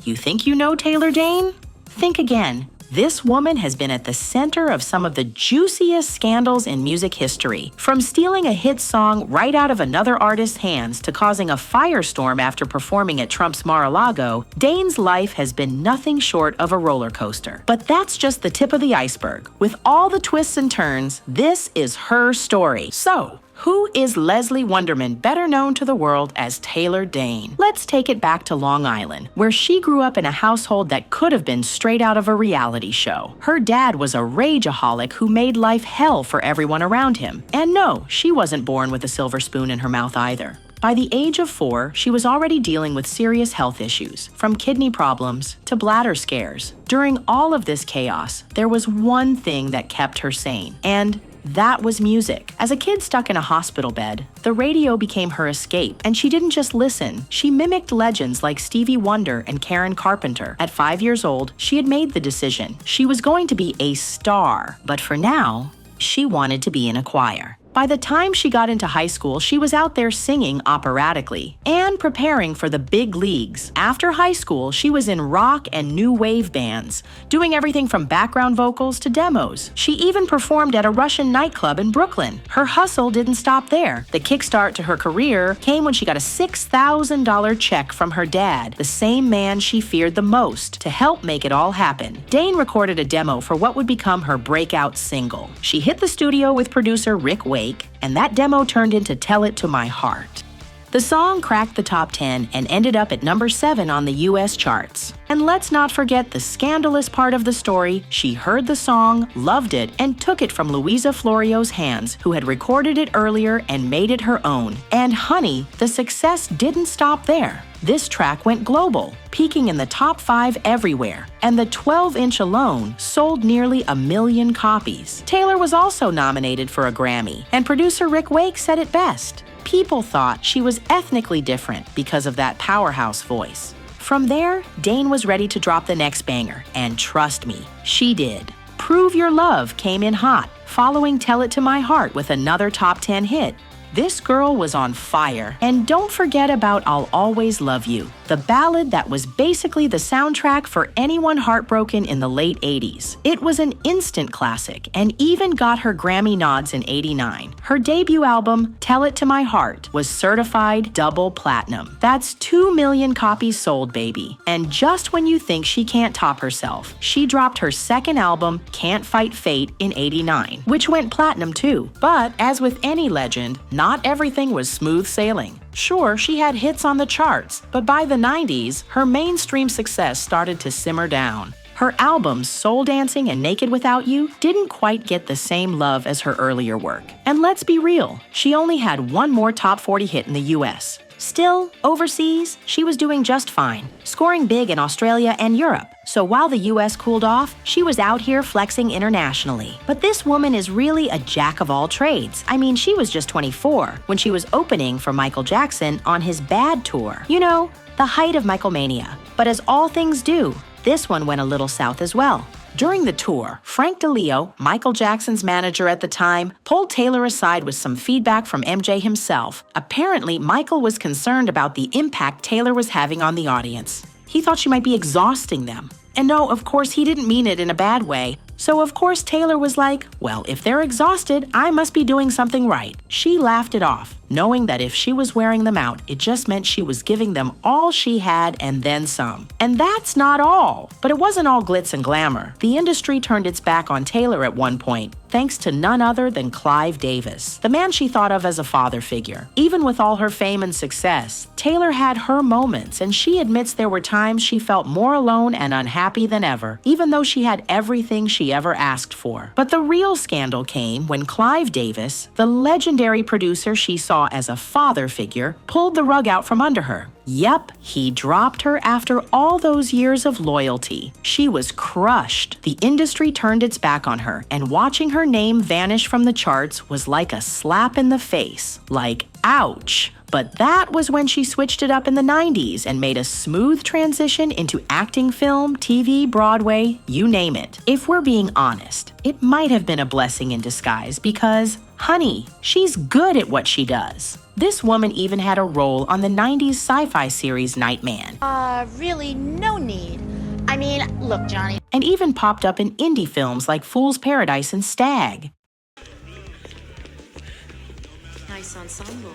You think you know Taylor Dayne? Think again. This woman has been at the center of some of the juiciest scandals in music history. From stealing a hit song right out of another artist's hands to causing a firestorm after performing at Trump's Mar-a-Lago, Dayne's life has been nothing short of a roller coaster. But that's just the tip of the iceberg. With all the twists and turns, this is her story. So, who is Leslie Wonderman, better known to the world as Taylor Dayne? Let's take it back to Long Island, where she grew up in a household that could have been straight out of a reality show. Her dad was a rageaholic who made life hell for everyone around him. And no, she wasn't born with a silver spoon in her mouth either. By the age of 4, she was already dealing with serious health issues, from kidney problems to bladder scares. During all of this chaos, there was one thing that kept her sane, and that was music. As a kid stuck in a hospital bed, the radio became her escape, and she didn't just listen. She mimicked legends like Stevie Wonder and Karen Carpenter. At 5 years old, she had made the decision. She was going to be a star, but for now, she wanted to be in a choir. By the time she got into high school, she was out there singing operatically and preparing for the big leagues. After high school, she was in rock and new wave bands, doing everything from background vocals to demos. She even performed at a Russian nightclub in Brooklyn. Her hustle didn't stop there. The kickstart to her career came when she got a $6,000 check from her dad, the same man she feared the most, to help make it all happen. Dayne recorded a demo for what would become her breakout single. She hit the studio with producer Rick Wake, and that demo turned into Tell It to My Heart. The song cracked the top 10 and ended up at number 7 on the US charts. And let's not forget the scandalous part of the story. She heard the song, loved it, and took it from Louisa Florio's hands, who had recorded it earlier and made it her own. And honey, the success didn't stop there. This track went global, peaking in the top 5 everywhere, and the 12-inch alone sold nearly 1 million copies. Taylor was also nominated for a Grammy, and producer Rick Wake said it best. People thought she was ethnically different because of that powerhouse voice. From there, Dayne was ready to drop the next banger, and trust me, she did. Prove Your Love came in hot, following Tell It to My Heart with another top 10 hit. This girl was on fire. And don't forget about I'll Always Love You, the ballad that was basically the soundtrack for anyone heartbroken in the late 80s. It was an instant classic and even got her Grammy nods in '89. Her debut album, Tell It to My Heart, was certified double platinum. That's 2 million copies sold, baby. And just when you think she can't top herself, she dropped her second album, Can't Fight Fate, in '89, which went platinum too. But as with any legend, not everything was smooth sailing. Sure, she had hits on the charts, but by the '90s, her mainstream success started to simmer down. Her albums, Soul Dancing and Naked Without You, didn't quite get the same love as her earlier work. And let's be real, she only had one more top 40 hit in the US. Still, overseas, she was doing just fine, scoring big in Australia and Europe. So while the US cooled off, she was out here flexing internationally. But this woman is really a jack of all trades. I mean, she was just 24 when she was opening for Michael Jackson on his Bad tour. You know, the height of Michaelmania. But as all things do, this one went a little south as well. During the tour, Frank DeLeo, Michael Jackson's manager at the time, pulled Taylor aside with some feedback from MJ himself. Apparently, Michael was concerned about the impact Taylor was having on the audience. He thought she might be exhausting them. And no, of course, he didn't mean it in a bad way. So of course Taylor was like, well, if they're exhausted, I must be doing something right. She laughed it off, knowing that if she was wearing them out, it just meant she was giving them all she had and then some. And that's not all. But it wasn't all glitz and glamour. The industry turned its back on Taylor at one point, thanks to none other than Clive Davis, the man she thought of as a father figure. Even with all her fame and success, Taylor had her moments, and she admits there were times she felt more alone and unhappy than ever, even though she had everything she ever asked for. But the real scandal came when Clive Davis, the legendary producer she saw as a father figure, pulled the rug out from under her. Yep, he dropped her after all those years of loyalty. She was crushed. The industry turned its back on her, and watching her name vanish from the charts was like a slap in the face. Like, ouch. But that was when she switched it up in the '90s and made a smooth transition into acting, film, TV, Broadway, you name it. If we're being honest, it might have been a blessing in disguise because, Honey, she's good at what she does. This woman even had a role on the 90s sci-fi series Nightman. Really, no need. I mean, look, Johnny. And even popped up in indie films like Fool's Paradise and Stag. Nice ensemble.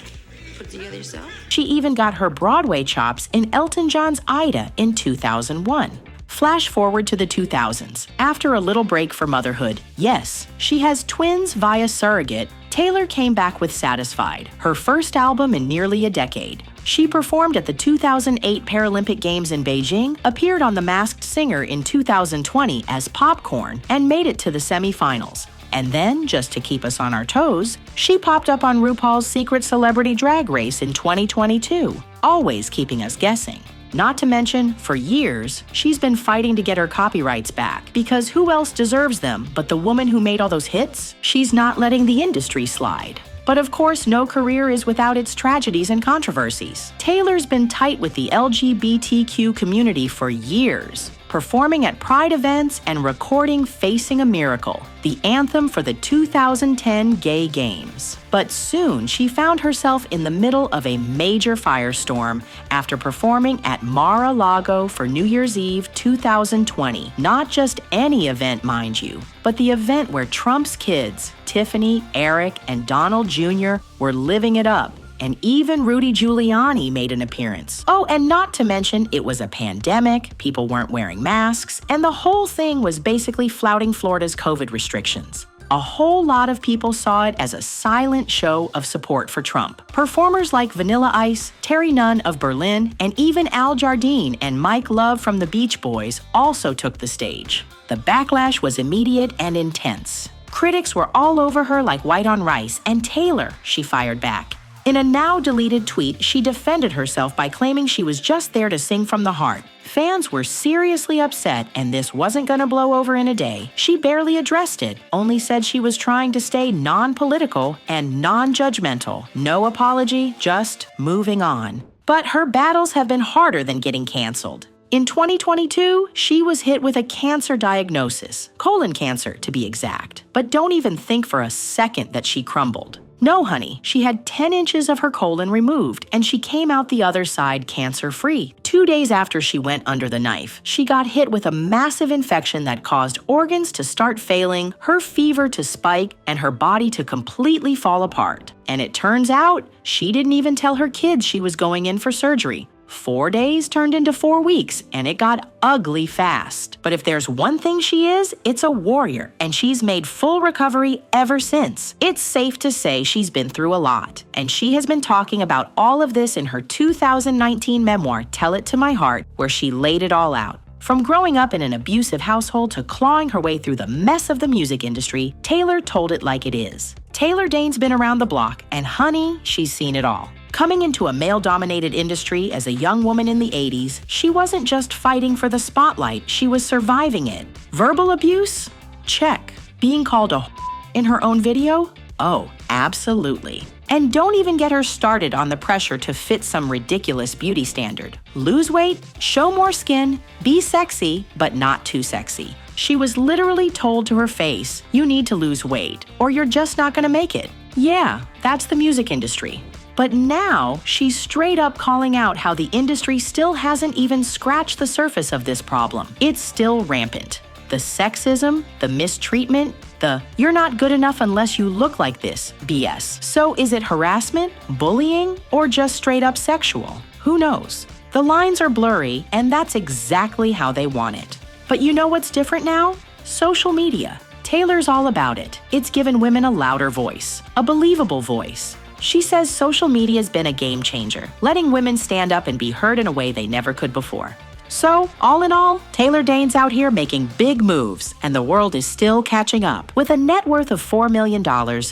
Put it together yourself? She even got her Broadway chops in Elton John's Ida in 2001. Flash forward to the 2000s. After a little break for motherhood, yes, she has twins via surrogate, Taylor came back with Satisfied, her first album in nearly a decade. She performed at the 2008 Paralympic Games in Beijing, appeared on The Masked Singer in 2020 as Popcorn, and made it to the semifinals. And then, just to keep us on our toes, she popped up on RuPaul's Secret Celebrity Drag Race in 2022, always keeping us guessing. Not to mention, for years, she's been fighting to get her copyrights back, because who else deserves them but the woman who made all those hits? She's not letting the industry slide. But of course, no career is without its tragedies and controversies. Taylor's been tight with the LGBTQ community for years, performing at Pride events and recording Facing a Miracle, the anthem for the 2010 Gay Games. But soon, she found herself in the middle of a major firestorm after performing at Mar-a-Lago for New Year's Eve 2020. Not just any event, mind you, but the event where Trump's kids, Tiffany, Eric, and Donald Jr., were living it up. And even Rudy Giuliani made an appearance. Oh, and not to mention, it was a pandemic, people weren't wearing masks, and the whole thing was basically flouting Florida's COVID restrictions. A whole lot of people saw it as a silent show of support for Trump. Performers like Vanilla Ice, Terry Nunn of Berlin, and even Al Jardine and Mike Love from the Beach Boys also took the stage. The backlash was immediate and intense. Critics were all over her like white on rice, and Taylor, she fired back. In a now-deleted tweet, she defended herself by claiming she was just there to sing from the heart. Fans were seriously upset, and this wasn't gonna blow over in a day. She barely addressed it, only said she was trying to stay non-political and non-judgmental. No apology, just moving on. But her battles have been harder than getting canceled. In 2022, she was hit with a cancer diagnosis, colon cancer to be exact. But don't even think for a second that she crumbled. No, honey, she had 10 inches of her colon removed, and she came out the other side cancer-free. 2 days after she went under the knife, she got hit with a massive infection that caused organs to start failing, her fever to spike, and her body to completely fall apart. And it turns out, she didn't even tell her kids she was going in for surgery. 4 days turned into 4 weeks, and it got ugly fast. But if there's one thing she is, it's a warrior, and she's made full recovery ever since. It's safe to say she's been through a lot, and she has been talking about all of this in her 2019 memoir, Tell It to My Heart, where she laid it all out. From growing up in an abusive household to clawing her way through the mess of the music industry, Taylor told it like it is. Taylor Dayne's been around the block, and honey, she's seen it all. Coming into a male-dominated industry as a young woman in the 80s, she wasn't just fighting for the spotlight, she was surviving it. Verbal abuse? Check. Being called a in her own video? Oh, absolutely. And don't even get her started on the pressure to fit some ridiculous beauty standard. Lose weight, show more skin, be sexy, but not too sexy. She was literally told to her face, you need to lose weight, or you're just not gonna make it. Yeah, that's the music industry. But now, she's straight up calling out how the industry still hasn't even scratched the surface of this problem. It's still rampant. The sexism, the mistreatment, the "you're not good enough unless you look like this" BS. So is it harassment, bullying, or just straight up sexual? Who knows? The lines are blurry, and that's exactly how they want it. But you know what's different now? Social media. Taylor's all about it. It's given women a louder voice, a believable voice. She says social media's been a game changer, letting women stand up and be heard in a way they never could before. So, all in all, Taylor Dayne's out here making big moves, and the world is still catching up. With a net worth of $4 million,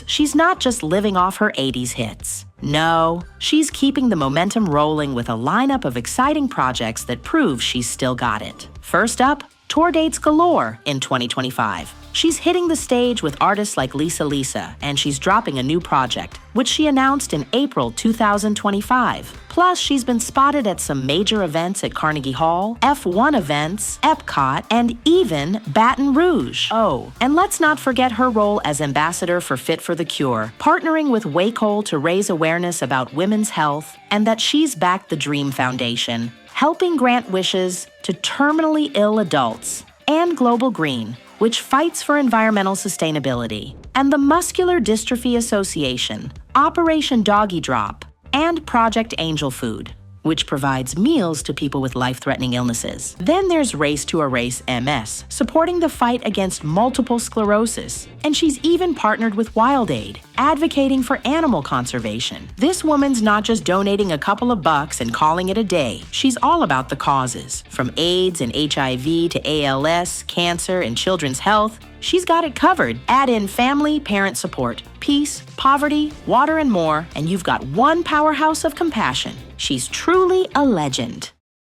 she's not just living off her 80s hits. No, she's keeping the momentum rolling with a lineup of exciting projects that prove she's still got it. First up, tour dates galore in 2025. She's hitting the stage with artists like Lisa, and she's dropping a new project, which she announced in April 2025. Plus, she's been spotted at some major events at Carnegie Hall, F1 events, Epcot, and even Baton Rouge. Oh, and let's not forget her role as ambassador for Fit for the Cure, partnering with Wacol to raise awareness about women's health, and that she's backed the Dream Foundation, helping grant wishes to terminally ill adults, and Global Green, which fights for environmental sustainability, and the Muscular Dystrophy Association, Operation Doggy Drop, and Project Angel Food, which provides meals to people with life-threatening illnesses. Then there's Race to Erase MS, supporting the fight against multiple sclerosis. And she's even partnered with WildAid, advocating for animal conservation. This woman's not just donating a couple of bucks and calling it a day. She's all about the causes. From AIDS and HIV to ALS, cancer, and children's health, she's got it covered. Add in family, parent support, peace, poverty, water, and more, and you've got one powerhouse of compassion. She's truly a legend.